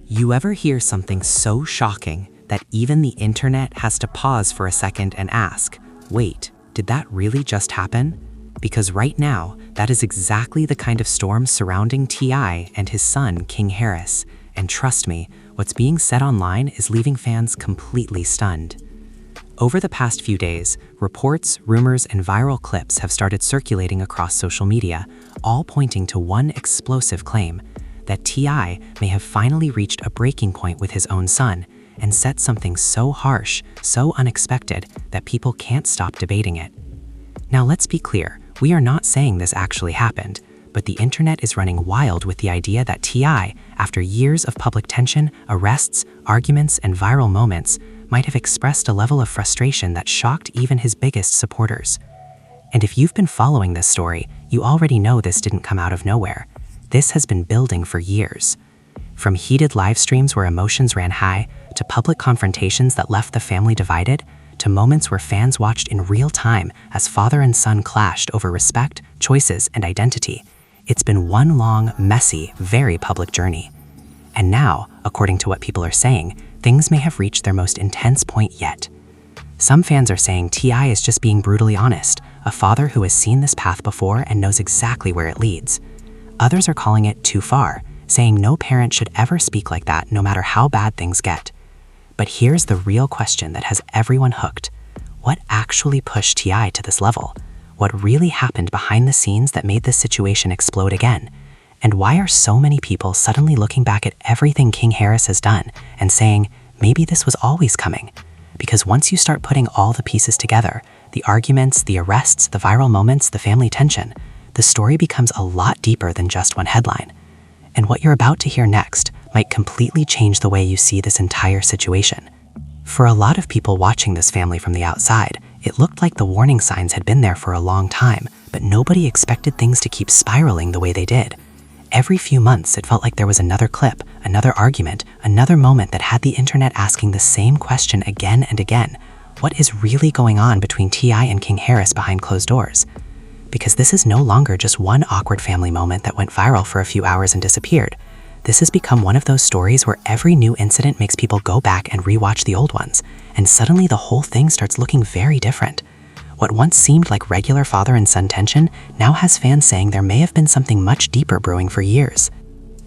You ever hear something so shocking that even the internet has to pause for a second and ask, wait, did that really just happen? Because right now, that is exactly the kind of storm surrounding T.I. and his son, King Harris. And trust me, what's being said online is leaving fans completely stunned. Over the past few days, reports, rumors, and viral clips have started circulating across social media, all pointing to one explosive claim: that T.I. may have finally reached a breaking point with his own son and said something so harsh, so unexpected, that people can't stop debating it. Now let's be clear, we are not saying this actually happened, but the internet is running wild with the idea that T.I., after years of public tension, arrests, arguments, and viral moments, might have expressed a level of frustration that shocked even his biggest supporters. And if you've been following this story, you already know this didn't come out of nowhere. This has been building for years. From heated live streams where emotions ran high, to public confrontations that left the family divided, to moments where fans watched in real time as father and son clashed over respect, choices, and identity. It's been one long, messy, very public journey. And now, according to what people are saying, things may have reached their most intense point yet. Some fans are saying T.I. is just being brutally honest, a father who has seen this path before and knows exactly where it leads. Others are calling it too far, saying no parent should ever speak like that no matter how bad things get. But here's the real question that has everyone hooked. What actually pushed T.I. to this level? What really happened behind the scenes that made this situation explode again? And why are so many people suddenly looking back at everything King Harris has done and saying, maybe this was always coming? Because once you start putting all the pieces together, the arguments, the arrests, the viral moments, the family tension, the story becomes a lot deeper than just one headline. And what you're about to hear next might completely change the way you see this entire situation. For a lot of people watching this family from the outside, it looked like the warning signs had been there for a long time, but nobody expected things to keep spiraling the way they did. Every few months, it felt like there was another clip, another argument, another moment that had the internet asking the same question again and again. What is really going on between T.I. and King Harris behind closed doors? Because this is no longer just one awkward family moment that went viral for a few hours and disappeared. This has become one of those stories where every new incident makes people go back and rewatch the old ones, and suddenly the whole thing starts looking very different. What once seemed like regular father and son tension now has fans saying there may have been something much deeper brewing for years.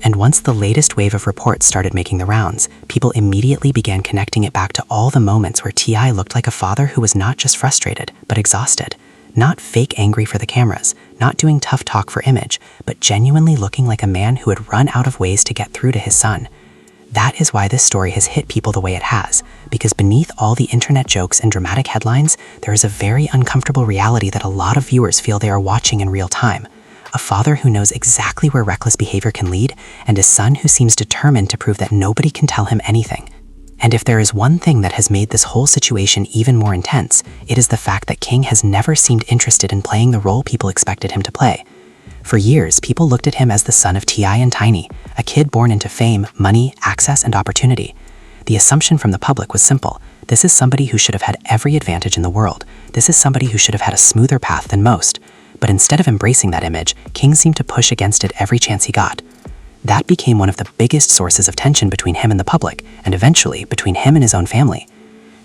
And once the latest wave of reports started making the rounds, people immediately began connecting it back to all the moments where T.I. looked like a father who was not just frustrated, but exhausted. Not fake angry for the cameras, not doing tough talk for image, but genuinely looking like a man who had run out of ways to get through to his son. That is why this story has hit people the way it has, because beneath all the internet jokes and dramatic headlines, there is a very uncomfortable reality that a lot of viewers feel they are watching in real time. A father who knows exactly where reckless behavior can lead, and a son who seems determined to prove that nobody can tell him anything. And if there is one thing that has made this whole situation even more intense, it is the fact that King has never seemed interested in playing the role people expected him to play. For years, people looked at him as the son of T.I. and Tiny, a kid born into fame, money, access, and opportunity. The assumption from the public was simple. This is somebody who should have had every advantage in the world. This is somebody who should have had a smoother path than most. But instead of embracing that image, King seemed to push against it every chance he got. That became one of the biggest sources of tension between him and the public, and eventually between him and his own family.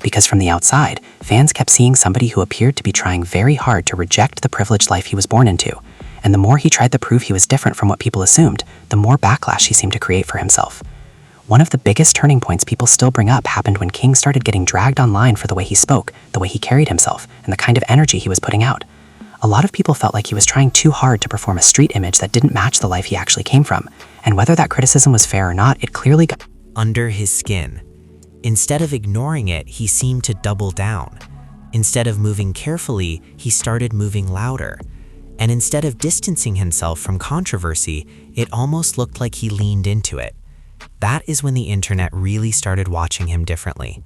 Because from the outside, fans kept seeing somebody who appeared to be trying very hard to reject the privileged life he was born into. And the more he tried to prove he was different from what people assumed, the more backlash he seemed to create for himself. One of the biggest turning points people still bring up happened when King started getting dragged online for the way he spoke, the way he carried himself, and the kind of energy he was putting out. A lot of people felt like he was trying too hard to perform a street image that didn't match the life he actually came from. And whether that criticism was fair or not, it clearly got under his skin. Instead of ignoring it, he seemed to double down. Instead of moving carefully, he started moving louder. And instead of distancing himself from controversy, it almost looked like he leaned into it. That is when the internet really started watching him differently.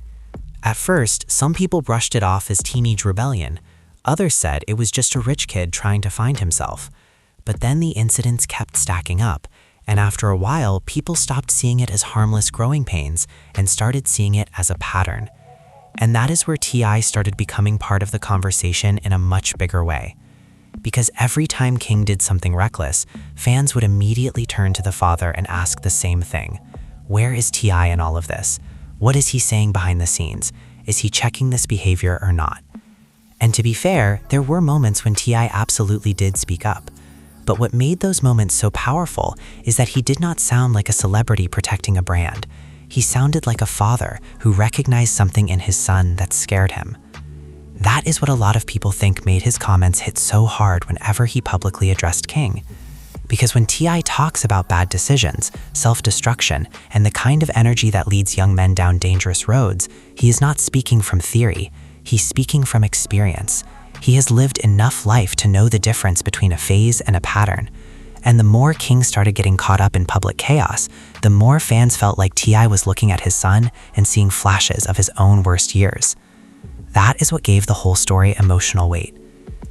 At first, some people brushed it off as teenage rebellion. Others said it was just a rich kid trying to find himself. But then the incidents kept stacking up, and after a while, people stopped seeing it as harmless growing pains and started seeing it as a pattern. And that is where T.I. started becoming part of the conversation in a much bigger way. Because every time King did something reckless, fans would immediately turn to the father and ask the same thing. Where is T.I. in all of this? What is he saying behind the scenes? Is he checking this behavior or not? And to be fair, there were moments when T.I. absolutely did speak up. But what made those moments so powerful is that he did not sound like a celebrity protecting a brand. He sounded like a father who recognized something in his son that scared him. That is what a lot of people think made his comments hit so hard whenever he publicly addressed King. Because when T.I. talks about bad decisions, self-destruction, and the kind of energy that leads young men down dangerous roads, he is not speaking from theory, he's speaking from experience. He has lived enough life to know the difference between a phase and a pattern. And the more King started getting caught up in public chaos, the more fans felt like T.I. was looking at his son and seeing flashes of his own worst years. That is what gave the whole story emotional weight.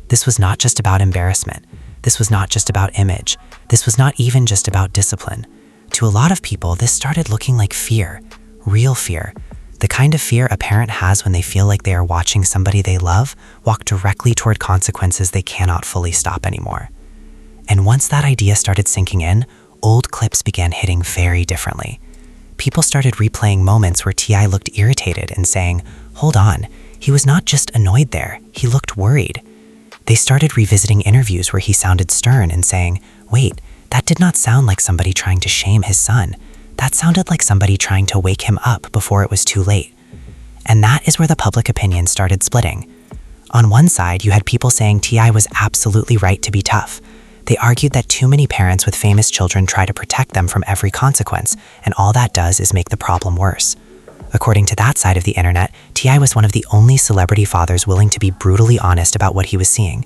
This was not just about embarrassment. This was not just about image. This was not even just about discipline. To a lot of people, this started looking like fear, real fear. The kind of fear a parent has when they feel like they are watching somebody they love walk directly toward consequences they cannot fully stop anymore. And once that idea started sinking in, old clips began hitting very differently. People started replaying moments where T.I. looked irritated and saying, "Hold on, he was not just annoyed there, he looked worried." They started revisiting interviews where he sounded stern and saying, "Wait, that did not sound like somebody trying to shame his son. That sounded like somebody trying to wake him up before it was too late." And that is where the public opinion started splitting. On one side, you had people saying T.I. was absolutely right to be tough. They argued that too many parents with famous children try to protect them from every consequence, and all that does is make the problem worse. According to that side of the internet, T.I. was one of the only celebrity fathers willing to be brutally honest about what he was seeing.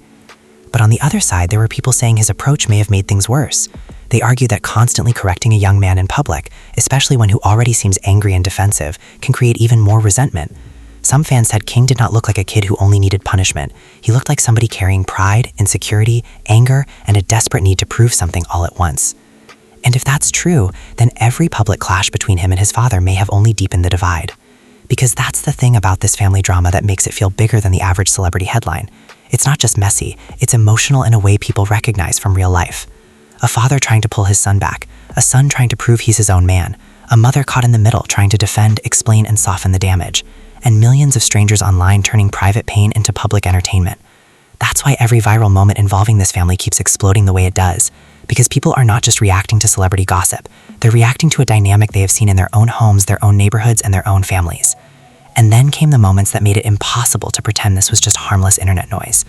But on the other side, there were people saying his approach may have made things worse. They argued that constantly correcting a young man in public, especially one who already seems angry and defensive, can create even more resentment. Some fans said King did not look like a kid who only needed punishment. He looked like somebody carrying pride, insecurity, anger, and a desperate need to prove something all at once. And if that's true, then every public clash between him and his father may have only deepened the divide. Because that's the thing about this family drama that makes it feel bigger than the average celebrity headline. It's not just messy, it's emotional in a way people recognize from real life. A father trying to pull his son back, a son trying to prove he's his own man, a mother caught in the middle trying to defend, explain, and soften the damage, and millions of strangers online turning private pain into public entertainment. That's why every viral moment involving this family keeps exploding the way it does. Because people are not just reacting to celebrity gossip, they're reacting to a dynamic they have seen in their own homes, their own neighborhoods, and their own families. And then came the moments that made it impossible to pretend this was just harmless internet noise.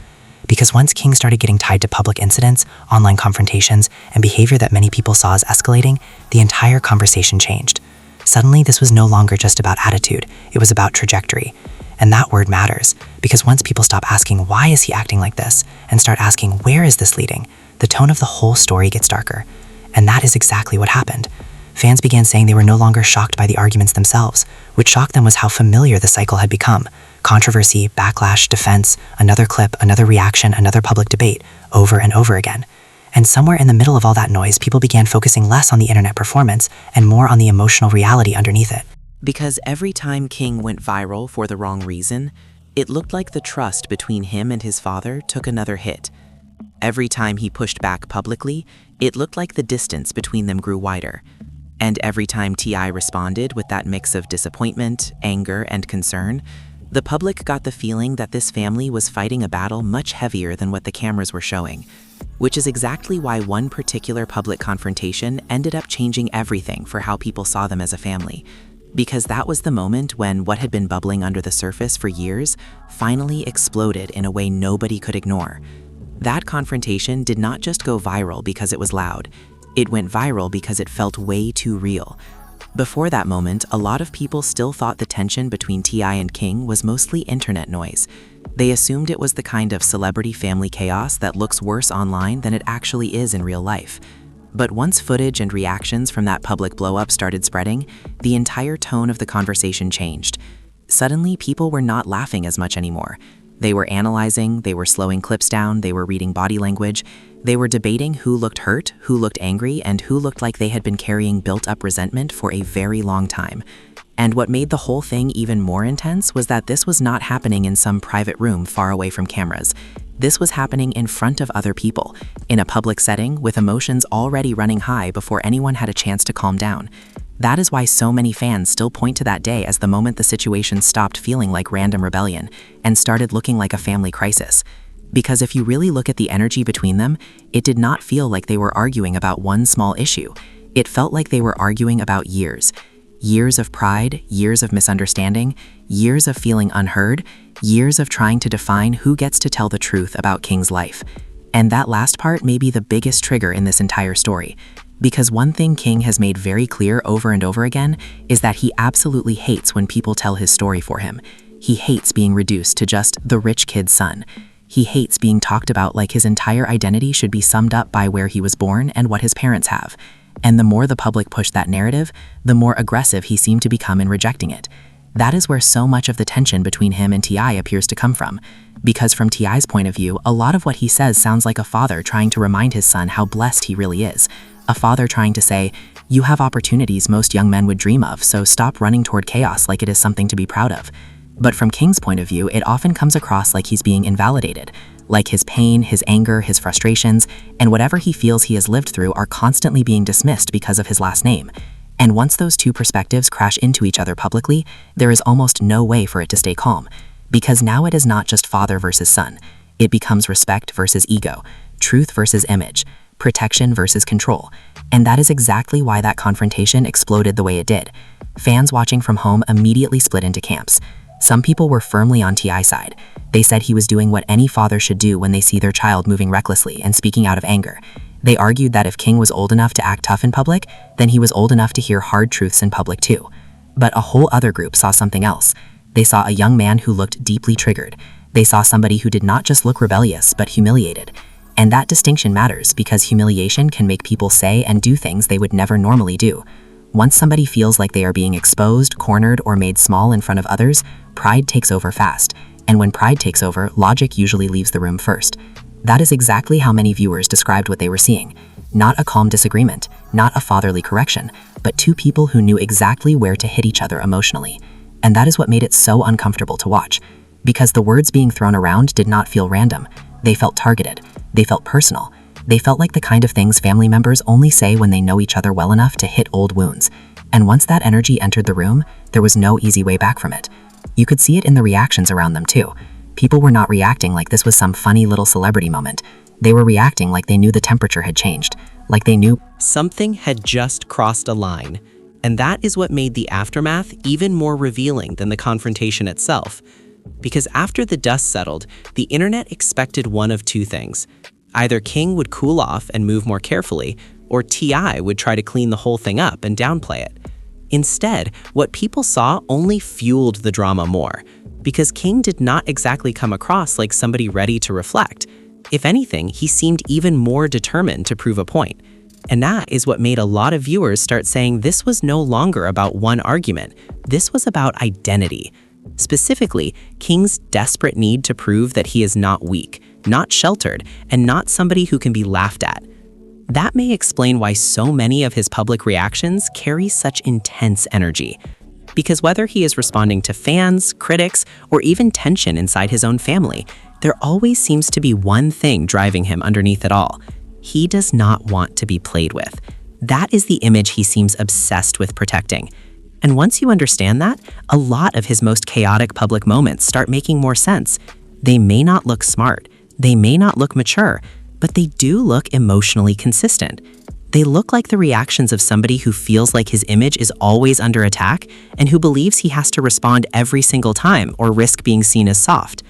Because once King started getting tied to public incidents, online confrontations, and behavior that many people saw as escalating, the entire conversation changed. Suddenly, this was no longer just about attitude, it was about trajectory. And that word matters, because once people stop asking, why is he acting like this, and start asking, where is this leading, the tone of the whole story gets darker. And that is exactly what happened. Fans began saying they were no longer shocked by the arguments themselves. What shocked them was how familiar the cycle had become. Controversy, backlash, defense, another clip, another reaction, another public debate, over and over again. And somewhere in the middle of all that noise, people began focusing less on the internet performance and more on the emotional reality underneath it. Because every time King went viral for the wrong reason, it looked like the trust between him and his father took another hit. Every time he pushed back publicly, it looked like the distance between them grew wider. And every time T.I. responded with that mix of disappointment, anger, and concern, the public got the feeling that this family was fighting a battle much heavier than what the cameras were showing. Which is exactly why one particular public confrontation ended up changing everything for how people saw them as a family. Because that was the moment when what had been bubbling under the surface for years finally exploded in a way nobody could ignore. That confrontation did not just go viral because it was loud. It went viral because it felt way too real. Before that moment, a lot of people still thought the tension between T.I. and King was mostly internet noise. They assumed it was the kind of celebrity family chaos that looks worse online than it actually is in real life. But once footage and reactions from that public blow-up started spreading, the entire tone of the conversation changed. Suddenly, people were not laughing as much anymore. They were analyzing, they were slowing clips down, they were reading body language. They were debating who looked hurt, who looked angry, and who looked like they had been carrying built-up resentment for a very long time. And what made the whole thing even more intense was that this was not happening in some private room far away from cameras. This was happening in front of other people, in a public setting with emotions already running high before anyone had a chance to calm down. That is why so many fans still point to that day as the moment the situation stopped feeling like random rebellion and started looking like a family crisis. Because if you really look at the energy between them, it did not feel like they were arguing about one small issue. It felt like they were arguing about years. Years of pride, years of misunderstanding, years of feeling unheard, years of trying to define who gets to tell the truth about King's life. And that last part may be the biggest trigger in this entire story. Because one thing King has made very clear over and over again is that he absolutely hates when people tell his story for him. He hates being reduced to just the rich kid's son. He hates being talked about like his entire identity should be summed up by where he was born and what his parents have. And the more the public pushed that narrative, the more aggressive he seemed to become in rejecting it. That is where so much of the tension between him and T.I. appears to come from. Because from T.I.'s point of view, a lot of what he says sounds like a father trying to remind his son how blessed he really is. A father trying to say, you have opportunities most young men would dream of, so stop running toward chaos like it is something to be proud of. But from King's point of view, it often comes across like he's being invalidated, like his pain, his anger, his frustrations, and whatever he feels he has lived through are constantly being dismissed because of his last name. And once those two perspectives crash into each other publicly, there is almost no way for it to stay calm. Because now it is not just father versus son. It becomes respect versus ego, truth versus image, protection versus control. And that is exactly why that confrontation exploded the way it did. Fans watching from home immediately split into camps. Some people were firmly on T.I.'s side. They said he was doing what any father should do when they see their child moving recklessly and speaking out of anger. They argued that if King was old enough to act tough in public, then he was old enough to hear hard truths in public too. But a whole other group saw something else. They saw a young man who looked deeply triggered. They saw somebody who did not just look rebellious, but humiliated. And that distinction matters because humiliation can make people say and do things they would never normally do. Once somebody feels like they are being exposed, cornered, or made small in front of others, pride takes over fast. And when pride takes over, logic usually leaves the room first. That is exactly how many viewers described what they were seeing. Not a calm disagreement, not a fatherly correction, but two people who knew exactly where to hit each other emotionally. And that is what made it so uncomfortable to watch. Because the words being thrown around did not feel random. They felt targeted. They felt personal. They felt like the kind of things family members only say when they know each other well enough to hit old wounds. And once that energy entered the room, there was no easy way back from it. You could see it in the reactions around them too. People were not reacting like this was some funny little celebrity moment. They were reacting like they knew the temperature had changed, like they knew something had just crossed a line. And that is what made the aftermath even more revealing than the confrontation itself. Because after the dust settled, the internet expected one of two things. Either King would cool off and move more carefully, or T.I. would try to clean the whole thing up and downplay it. Instead, what people saw only fueled the drama more, because King did not exactly come across like somebody ready to reflect. If anything, he seemed even more determined to prove a point. And that is what made a lot of viewers start saying this was no longer about one argument. This was about identity. Specifically, King's desperate need to prove that he is not weak, not sheltered, and not somebody who can be laughed at. That may explain why so many of his public reactions carry such intense energy. Because whether he is responding to fans, critics, or even tension inside his own family, there always seems to be one thing driving him underneath it all. He does not want to be played with. That is the image he seems obsessed with protecting. And once you understand that, a lot of his most chaotic public moments start making more sense. They may not look smart, they may not look mature, but they do look emotionally consistent. They look like the reactions of somebody who feels like his image is always under attack and who believes he has to respond every single time or risk being seen as soft.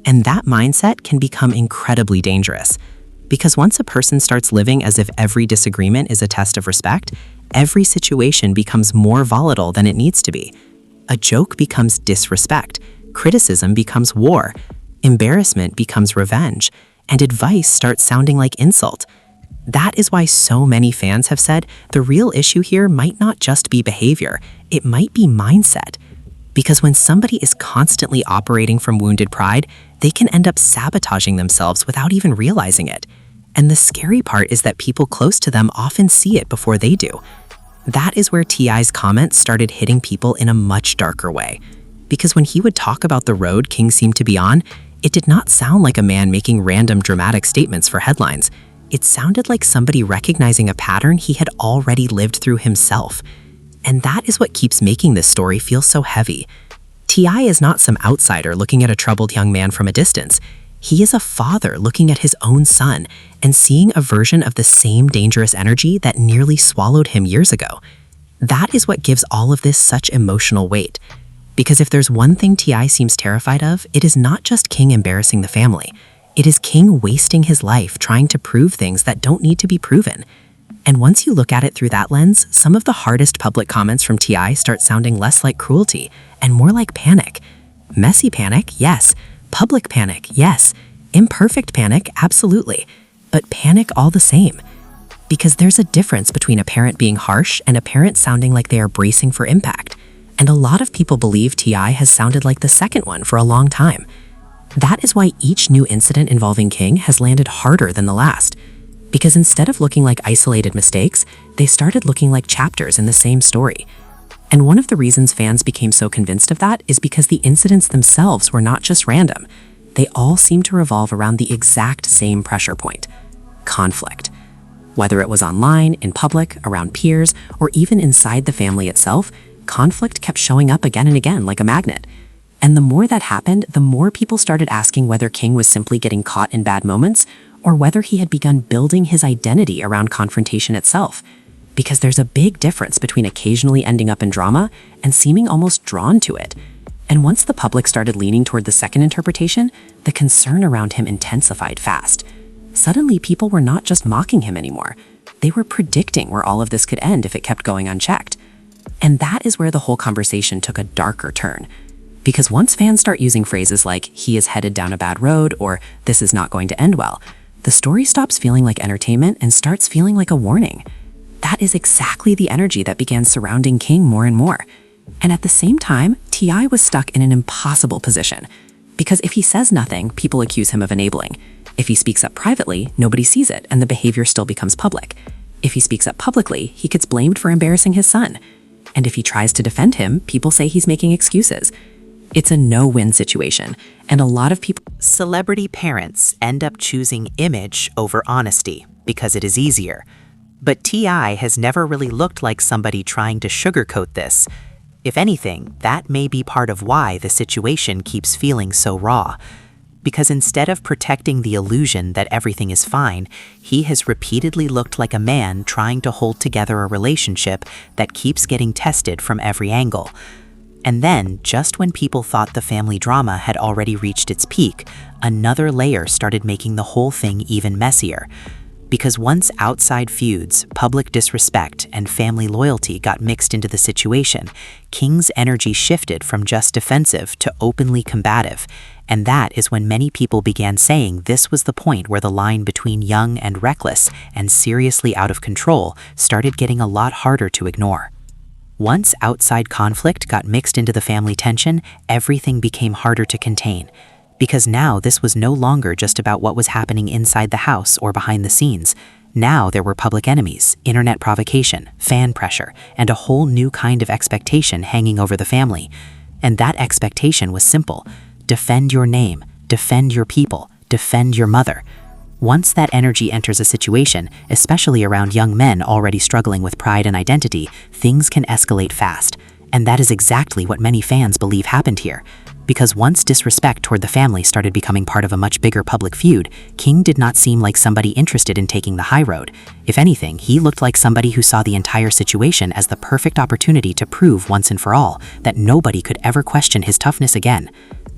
And that mindset can become incredibly dangerous. Because once a person starts living as if every disagreement is a test of respect, every situation becomes more volatile than it needs to be. A joke becomes disrespect, criticism becomes war, embarrassment becomes revenge, and advice starts sounding like insult. That is why so many fans have said the real issue here might not just be behavior, it might be mindset. Because when somebody is constantly operating from wounded pride, they can end up sabotaging themselves without even realizing it. And the scary part is that people close to them often see it before they do. That is where T.I.'s comments started hitting people in a much darker way. Because when he would talk about the road King seemed to be on, it did not sound like a man making random dramatic statements for headlines. It sounded like somebody recognizing a pattern he had already lived through himself. And that is what keeps making this story feel so heavy. T.I. is not some outsider looking at a troubled young man from a distance. He is a father looking at his own son and seeing a version of the same dangerous energy that nearly swallowed him years ago. That is what gives all of this such emotional weight. Because if there's one thing T.I. seems terrified of, it is not just King embarrassing the family. It is King wasting his life trying to prove things that don't need to be proven. And once you look at it through that lens, some of the hardest public comments from T.I. start sounding less like cruelty and more like panic. Messy panic, yes. Public panic, yes. Imperfect panic, absolutely. But panic all the same. Because there's a difference between a parent being harsh and a parent sounding like they are bracing for impact. And a lot of people believe T.I. has sounded like the second one for a long time. That is why each new incident involving King has landed harder than the last. Because instead of looking like isolated mistakes, they started looking like chapters in the same story. And one of the reasons fans became so convinced of that is because the incidents themselves were not just random. They all seemed to revolve around the exact same pressure point: conflict. Whether it was online, in public, around peers, or even inside the family itself, conflict kept showing up again and again like a magnet. And the more that happened, the more people started asking whether King was simply getting caught in bad moments, or whether he had begun building his identity around confrontation itself. Because there's a big difference between occasionally ending up in drama and seeming almost drawn to it. And once the public started leaning toward the second interpretation, the concern around him intensified fast. Suddenly, people were not just mocking him anymore. They were predicting where all of this could end if it kept going unchecked. And that is where the whole conversation took a darker turn. Because once fans start using phrases like, "he is headed down a bad road," or "this is not going to end well," the story stops feeling like entertainment and starts feeling like a warning. That is exactly the energy that began surrounding King more and more. And at the same time, T.I. was stuck in an impossible position. Because if he says nothing, people accuse him of enabling. If he speaks up privately, nobody sees it and the behavior still becomes public. If he speaks up publicly, he gets blamed for embarrassing his son. And if he tries to defend him, people say he's making excuses. It's a no-win situation, and a lot of people— Celebrity parents end up choosing image over honesty because it is easier. But T.I. has never really looked like somebody trying to sugarcoat this. If anything, that may be part of why the situation keeps feeling so raw. Because instead of protecting the illusion that everything is fine, he has repeatedly looked like a man trying to hold together a relationship that keeps getting tested from every angle. And then, just when people thought the family drama had already reached its peak, another layer started making the whole thing even messier. Because once outside feuds, public disrespect, and family loyalty got mixed into the situation, King's energy shifted from just defensive to openly combative. And that is when many people began saying this was the point where the line between young and reckless and seriously out of control started getting a lot harder to ignore. Once outside conflict got mixed into the family tension, everything became harder to contain. Because now this was no longer just about what was happening inside the house or behind the scenes. Now there were public enemies, internet provocation, fan pressure, and a whole new kind of expectation hanging over the family. And that expectation was simple: defend your name, defend your people, defend your mother. Once that energy enters a situation, especially around young men already struggling with pride and identity, things can escalate fast. And that is exactly what many fans believe happened here. Because once disrespect toward the family started becoming part of a much bigger public feud, King did not seem like somebody interested in taking the high road. If anything, he looked like somebody who saw the entire situation as the perfect opportunity to prove once and for all that nobody could ever question his toughness again.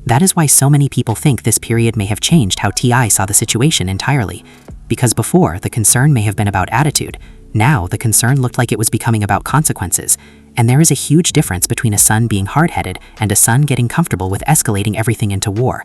That is why so many people think this period may have changed how T.I. saw the situation entirely. Because before, the concern may have been about attitude. Now, the concern looked like it was becoming about consequences. And there is a huge difference between a son being hard-headed and a son getting comfortable with escalating everything into war.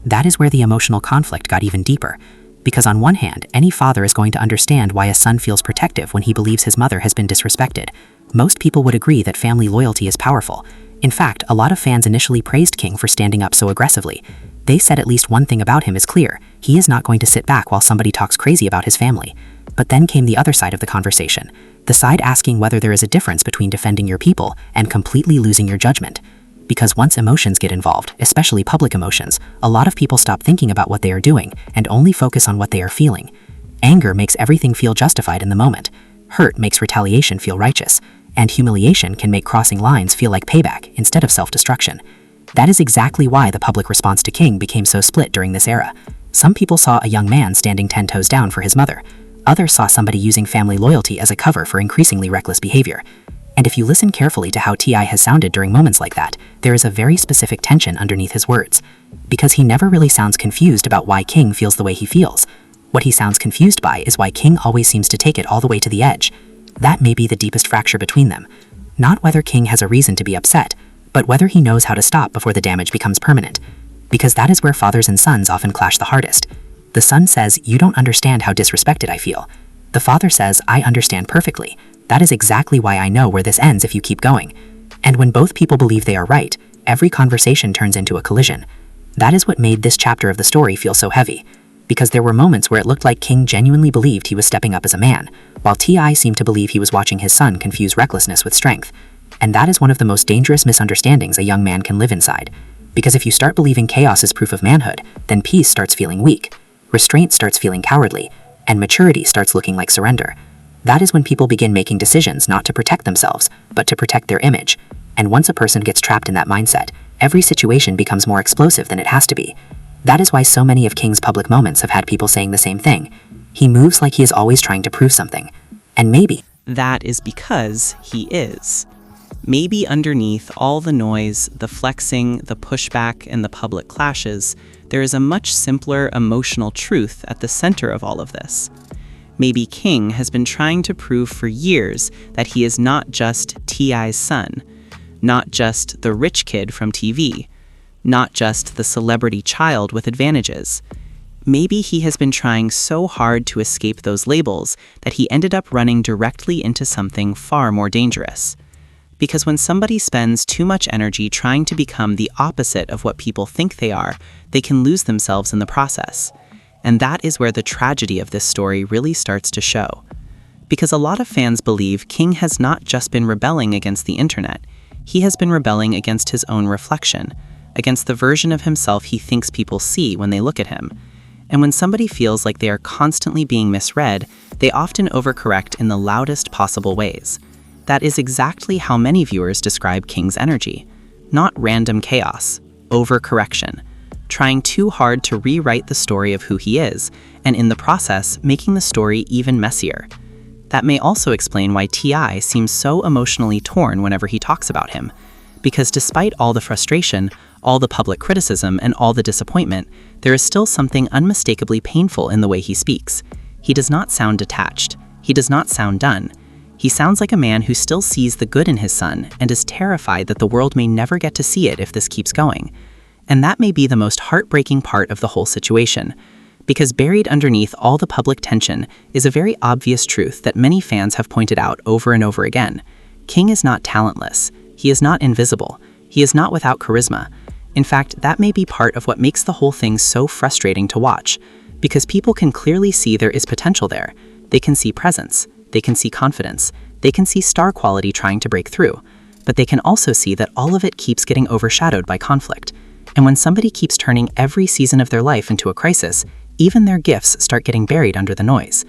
That is where the emotional conflict got even deeper. Because on one hand, any father is going to understand why a son feels protective when he believes his mother has been disrespected. Most people would agree that family loyalty is powerful. In fact, a lot of fans initially praised King for standing up so aggressively. They said at least one thing about him is clear: he is not going to sit back while somebody talks crazy about his family. But then came the other side of the conversation, the side asking whether there is a difference between defending your people and completely losing your judgment. Because once emotions get involved, especially public emotions, a lot of people stop thinking about what they are doing and only focus on what they are feeling. Anger makes everything feel justified in the moment. Hurt makes retaliation feel righteous. And humiliation can make crossing lines feel like payback instead of self-destruction. That is exactly why the public response to King became so split during this era. Some people saw a young man standing 10 toes down for his mother. Others saw somebody using family loyalty as a cover for increasingly reckless behavior. And if you listen carefully to how T.I. has sounded during moments like that, there is a very specific tension underneath his words. Because he never really sounds confused about why King feels the way he feels. What he sounds confused by is why King always seems to take it all the way to the edge. That may be the deepest fracture between them. Not whether King has a reason to be upset, but whether he knows how to stop before the damage becomes permanent. Because that is where fathers and sons often clash the hardest. The son says, "You don't understand how disrespected I feel." The father says, "I understand perfectly. That is exactly why I know where this ends if you keep going." And when both people believe they are right, every conversation turns into a collision. That is what made this chapter of the story feel so heavy. Because there were moments where it looked like King genuinely believed he was stepping up as a man, while T.I. seemed to believe he was watching his son confuse recklessness with strength. And that is one of the most dangerous misunderstandings a young man can live inside. Because if you start believing chaos is proof of manhood, then peace starts feeling weak, restraint starts feeling cowardly, and maturity starts looking like surrender. That is when people begin making decisions not to protect themselves, but to protect their image. And once a person gets trapped in that mindset, every situation becomes more explosive than it has to be. That is why so many of King's public moments have had people saying the same thing. He moves like he is always trying to prove something. And maybe That is because he is. Maybe underneath all the noise, the flexing, the pushback, and the public clashes, there is a much simpler emotional truth at the center of all of this. Maybe King has been trying to prove for years that he is not just T.I.'s son, not just the rich kid from TV, not just the celebrity child with advantages. Maybe he has been trying so hard to escape those labels that he ended up running directly into something far more dangerous. Because when somebody spends too much energy trying to become the opposite of what people think they are, they can lose themselves in the process. And that is where the tragedy of this story really starts to show. Because a lot of fans believe King has not just been rebelling against the internet, he has been rebelling against his own reflection, against the version of himself he thinks people see when they look at him. And when somebody feels like they are constantly being misread, they often overcorrect in the loudest possible ways. That is exactly how many viewers describe King's energy. Not random chaos, overcorrection. Trying too hard to rewrite the story of who he is, and in the process, making the story even messier. That may also explain why T.I. seems so emotionally torn whenever he talks about him. Because despite all the frustration, all the public criticism, and all the disappointment, there is still something unmistakably painful in the way he speaks. He does not sound detached. He does not sound done. He sounds like a man who still sees the good in his son and is terrified that the world may never get to see it if this keeps going. And that may be the most heartbreaking part of the whole situation. Because buried underneath all the public tension is a very obvious truth that many fans have pointed out over and over again. King is not talentless. He is not invisible. He is not without charisma. In fact, that may be part of what makes the whole thing so frustrating to watch. Because people can clearly see there is potential there. They can see presence. They can see confidence. They can see star quality trying to break through. But they can also see that all of it keeps getting overshadowed by conflict. And when somebody keeps turning every season of their life into a crisis, even their gifts start getting buried under the noise.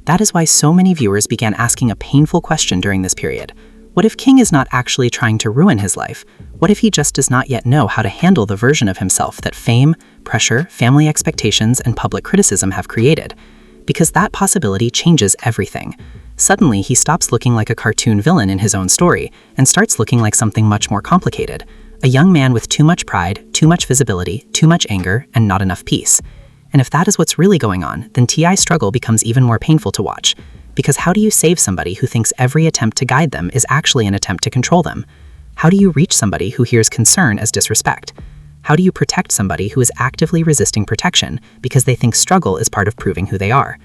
That is why so many viewers began asking a painful question during this period. What if King is not actually trying to ruin his life? What if he just does not yet know how to handle the version of himself that fame, pressure, family expectations, and public criticism have created? Because that possibility changes everything. Suddenly, he stops looking like a cartoon villain in his own story and starts looking like something much more complicated. A young man with too much pride, too much visibility, too much anger, and not enough peace. And if that is what's really going on, then T.I.'s struggle becomes even more painful to watch. Because how do you save somebody who thinks every attempt to guide them is actually an attempt to control them? How do you reach somebody who hears concern as disrespect? How do you protect somebody who is actively resisting protection because they think struggle is part of proving who they are?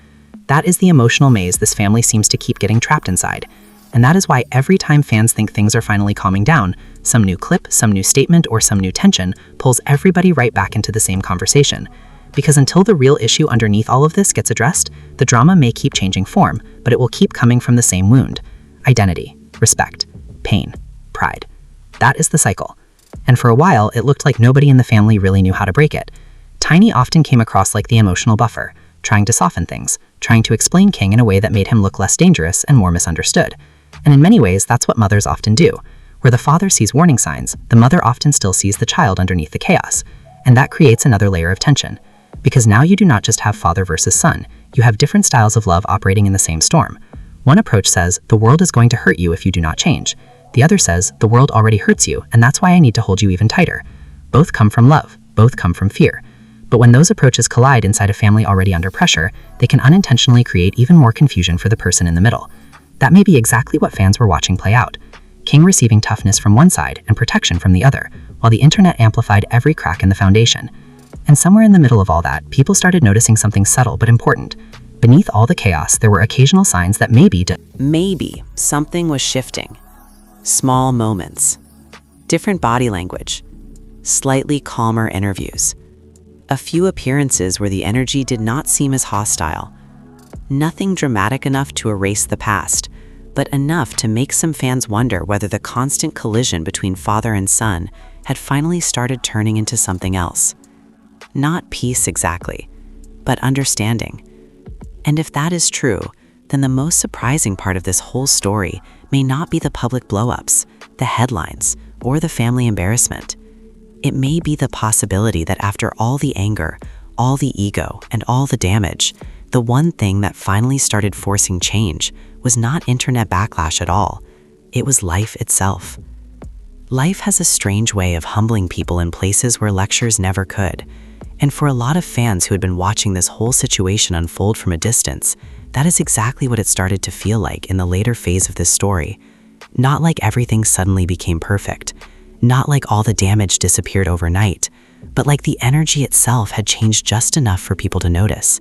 That is the emotional maze this family seems to keep getting trapped inside. And that is why every time fans think things are finally calming down, some new clip, some new statement, or some new tension pulls everybody right back into the same conversation. Because until the real issue underneath all of this gets addressed, the drama may keep changing form, but it will keep coming from the same wound. Identity, respect, pain, pride. That is the cycle. And for a while, it looked like nobody in the family really knew how to break it. Tiny often came across like the emotional buffer, trying to soften things, trying to explain King in a way that made him look less dangerous and more misunderstood. And in many ways, that's what mothers often do. Where the father sees warning signs, the mother often still sees the child underneath the chaos. And that creates another layer of tension. Because now you do not just have father versus son, you have different styles of love operating in the same storm. One approach says, the world is going to hurt you if you do not change. The other says, the world already hurts you, and that's why I need to hold you even tighter. Both come from love, both come from fear. But when those approaches collide inside a family already under pressure, they can unintentionally create even more confusion for the person in the middle. That may be exactly what fans were watching play out. King receiving toughness from one side and protection from the other, while the internet amplified every crack in the foundation. And somewhere in the middle of all that, people started noticing something subtle but important. Beneath all the chaos, there were occasional signs that Maybe something was shifting. Small moments, different body language, slightly calmer interviews. A few appearances where the energy did not seem as hostile. Nothing dramatic enough to erase the past, but enough to make some fans wonder whether the constant collision between father and son had finally started turning into something else. Not peace exactly, but understanding. And if that is true, then the most surprising part of this whole story may not be the public blow-ups, the headlines, or the family embarrassment. It may be the possibility that after all the anger, all the ego, and all the damage, the one thing that finally started forcing change was not internet backlash at all. It was life itself. Life has a strange way of humbling people in places where lectures never could. And for a lot of fans who had been watching this whole situation unfold from a distance, that is exactly what it started to feel like in the later phase of this story. Not like everything suddenly became perfect, not like all the damage disappeared overnight, but like the energy itself had changed just enough for people to notice.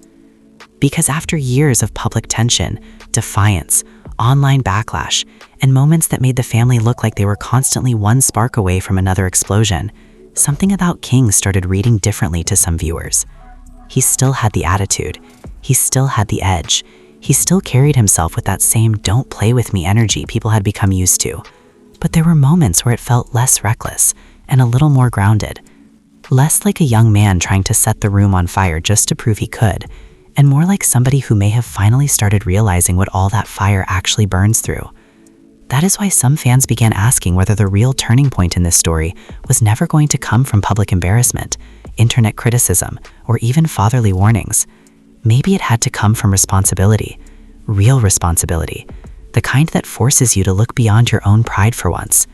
Because after years of public tension, defiance, online backlash, and moments that made the family look like they were constantly one spark away from another explosion, something about King started reading differently to some viewers. He still had the attitude. He still had the edge. He still carried himself with that same don't play with me energy people had become used to. But there were moments where it felt less reckless and a little more grounded. Less like a young man trying to set the room on fire just to prove he could, and more like somebody who may have finally started realizing what all that fire actually burns through. That is why some fans began asking whether the real turning point in this story was never going to come from public embarrassment, internet criticism, or even fatherly warnings. Maybe it had to come from responsibility, real responsibility, the kind that forces you to look beyond your own pride for once.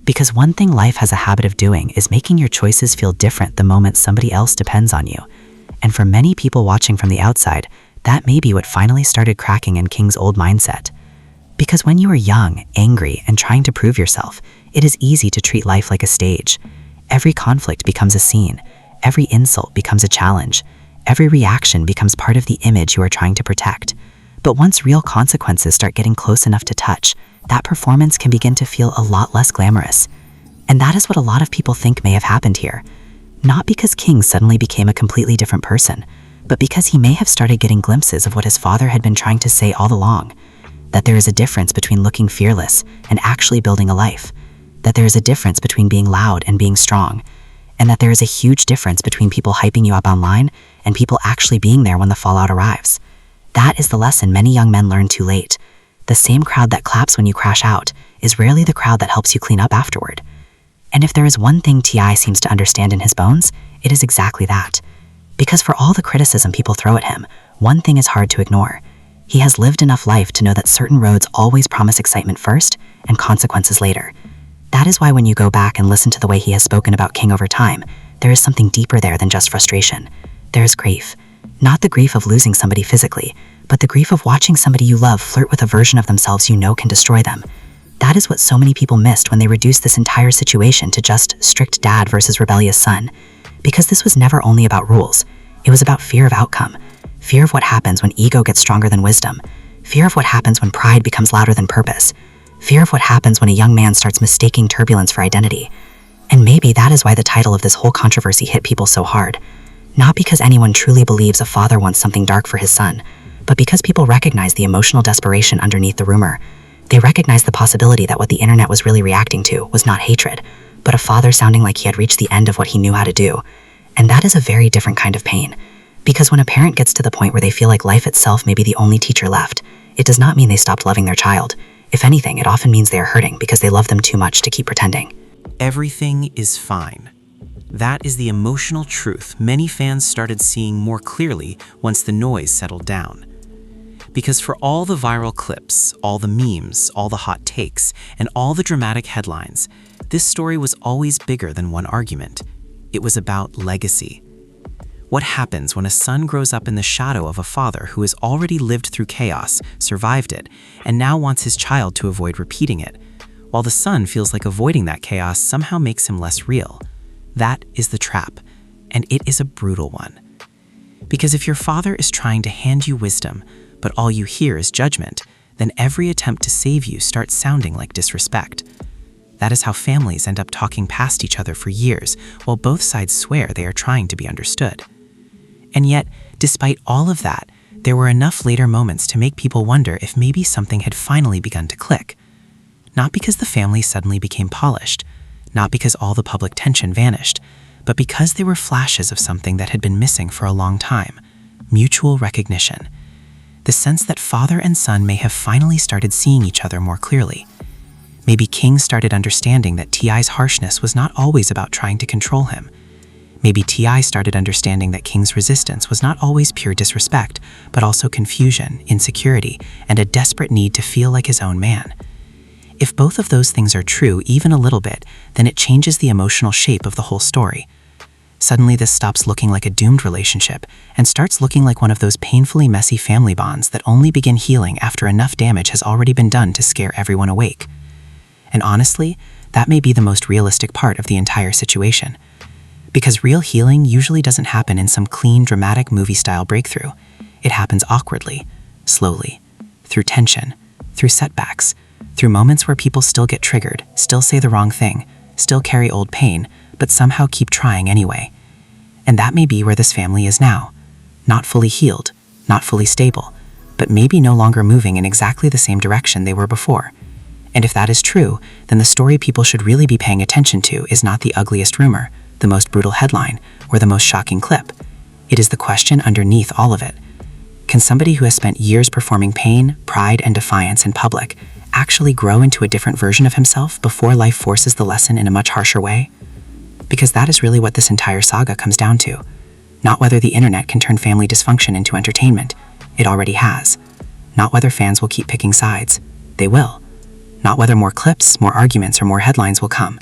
Because one thing life has a habit of doing is making your choices feel different the moment somebody else depends on you. And for many people watching from the outside, that may be what finally started cracking in King's old mindset. Because when you are young, angry, and trying to prove yourself, it is easy to treat life like a stage. Every conflict becomes a scene. Every insult becomes a challenge. Every reaction becomes part of the image you are trying to protect. But once real consequences start getting close enough to touch, that performance can begin to feel a lot less glamorous. And that is what a lot of people think may have happened here. Not because King suddenly became a completely different person, but because he may have started getting glimpses of what his father had been trying to say all along. That there is a difference between looking fearless and actually building a life. That there is a difference between being loud and being strong. And that there is a huge difference between people hyping you up online and people actually being there when the fallout arrives. That is the lesson many young men learn too late. The same crowd that claps when you crash out is rarely the crowd that helps you clean up afterward. And if there is one thing T.I. seems to understand in his bones, it is exactly that. Because for all the criticism people throw at him, one thing is hard to ignore. He has lived enough life to know that certain roads always promise excitement first and consequences later. That is why when you go back and listen to the way he has spoken about King over time, there is something deeper there than just frustration. There is grief. Not the grief of losing somebody physically, but the grief of watching somebody you love flirt with a version of themselves you know can destroy them. That is what so many people missed when they reduced this entire situation to just strict dad versus rebellious son. Because this was never only about rules. It was about fear of outcome. Fear of what happens when ego gets stronger than wisdom. Fear of what happens when pride becomes louder than purpose. Fear of what happens when a young man starts mistaking turbulence for identity. And maybe that is why the title of this whole controversy hit people so hard. Not because anyone truly believes a father wants something dark for his son, but because people recognize the emotional desperation underneath the rumor. They recognize the possibility that what the internet was really reacting to was not hatred, but a father sounding like he had reached the end of what he knew how to do. And that is a very different kind of pain. Because when a parent gets to the point where they feel like life itself may be the only teacher left, it does not mean they stopped loving their child. If anything, it often means they are hurting because they love them too much to keep pretending. Everything is fine. That is the emotional truth many fans started seeing more clearly once the noise settled down. Because for all the viral clips, all the memes, all the hot takes, and all the dramatic headlines, this story was always bigger than one argument. It was about legacy. What happens when a son grows up in the shadow of a father who has already lived through chaos, survived it, and now wants his child to avoid repeating it, while the son feels like avoiding that chaos somehow makes him less real? That is the trap, and it is a brutal one. Because if your father is trying to hand you wisdom, but all you hear is judgment, then every attempt to save you starts sounding like disrespect. That is how families end up talking past each other for years, while both sides swear they are trying to be understood. And yet, despite all of that, there were enough later moments to make people wonder if maybe something had finally begun to click. Not because the family suddenly became polished, not because all the public tension vanished, but because they were flashes of something that had been missing for a long time: mutual recognition. The sense that father and son may have finally started seeing each other more clearly. Maybe King started understanding that T.I.'s harshness was not always about trying to control him. Maybe T.I. started understanding that King's resistance was not always pure disrespect, but also confusion, insecurity, and a desperate need to feel like his own man. If both of those things are true even a little bit, then it changes the emotional shape of the whole story. Suddenly this stops looking like a doomed relationship and starts looking like one of those painfully messy family bonds that only begin healing after enough damage has already been done to scare everyone awake. And honestly, that may be the most realistic part of the entire situation. Because real healing usually doesn't happen in some clean, dramatic movie-style breakthrough. It happens awkwardly, slowly, through tension, through setbacks, through moments where people still get triggered, still say the wrong thing, still carry old pain, but somehow keep trying anyway. And that may be where this family is now. Not fully healed, not fully stable, but maybe no longer moving in exactly the same direction they were before. And if that is true, then the story people should really be paying attention to is not the ugliest rumor, the most brutal headline, or the most shocking clip. It is the question underneath all of it. Can somebody who has spent years performing pain, pride, and defiance in public actually grow into a different version of himself before life forces the lesson in a much harsher way? Because that is really what this entire saga comes down to. Not whether the internet can turn family dysfunction into entertainment. It already has. Not whether fans will keep picking sides. They will. Not whether more clips, more arguments, or more headlines will come.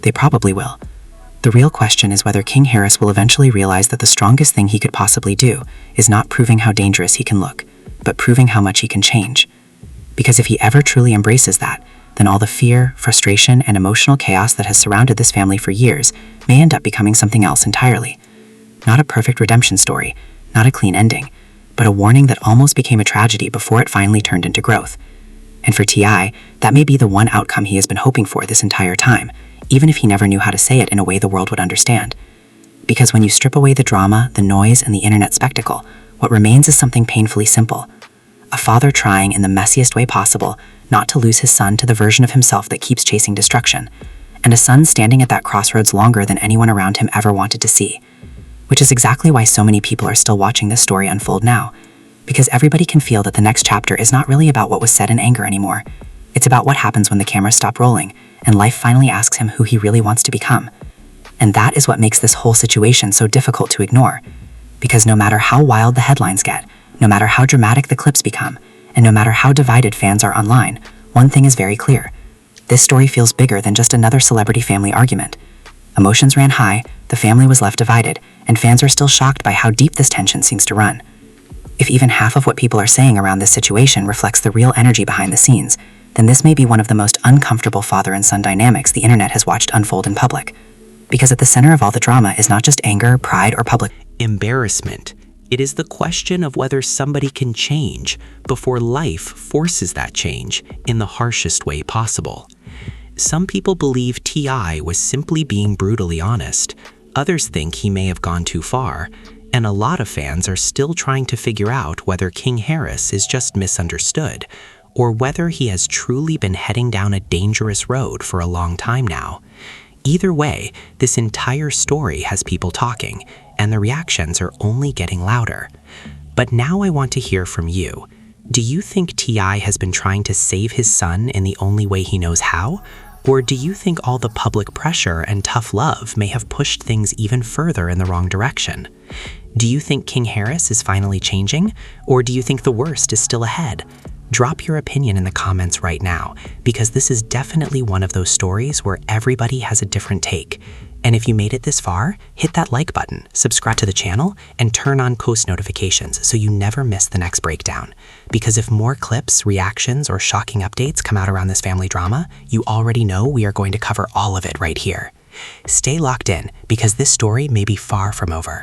They probably will. The real question is whether King Harris will eventually realize that the strongest thing he could possibly do is not proving how dangerous he can look, but proving how much he can change. Because if he ever truly embraces that, then all the fear, frustration, and emotional chaos that has surrounded this family for years may end up becoming something else entirely. Not a perfect redemption story, not a clean ending, but a warning that almost became a tragedy before it finally turned into growth. And for T.I., that may be the one outcome he has been hoping for this entire time, even if he never knew how to say it in a way the world would understand. Because when you strip away the drama, the noise, and the internet spectacle, what remains is something painfully simple. A father trying in the messiest way possible not to lose his son to the version of himself that keeps chasing destruction, and a son standing at that crossroads longer than anyone around him ever wanted to see. Which is exactly why so many people are still watching this story unfold now, because everybody can feel that the next chapter is not really about what was said in anger anymore. It's about what happens when the cameras stop rolling, and life finally asks him who he really wants to become. And that is what makes this whole situation so difficult to ignore. Because no matter how wild the headlines get, no matter how dramatic the clips become, and no matter how divided fans are online, one thing is very clear. This story feels bigger than just another celebrity family argument. Emotions ran high, the family was left divided, and fans are still shocked by how deep this tension seems to run. If even half of what people are saying around this situation reflects the real energy behind the scenes, then this may be one of the most uncomfortable father and son dynamics the internet has watched unfold in public. Because at the center of all the drama is not just anger, pride, or public embarrassment. It is the question of whether somebody can change before life forces that change in the harshest way possible. Some people believe T.I. was simply being brutally honest. Others think he may have gone too far. And a lot of fans are still trying to figure out whether King Harris is just misunderstood, or whether he has truly been heading down a dangerous road for a long time now. Either way, this entire story has people talking, and the reactions are only getting louder. But now I want to hear from you. Do you think T.I. has been trying to save his son in the only way he knows how? Or do you think all the public pressure and tough love may have pushed things even further in the wrong direction? Do you think King Harris is finally changing? Or do you think the worst is still ahead? Drop your opinion in the comments right now, because this is definitely one of those stories where everybody has a different take. And if you made it this far, hit that like button, subscribe to the channel, and turn on post notifications so you never miss the next breakdown. Because if more clips, reactions, or shocking updates come out around this family drama, you already know we are going to cover all of it right here. Stay locked in, because this story may be far from over.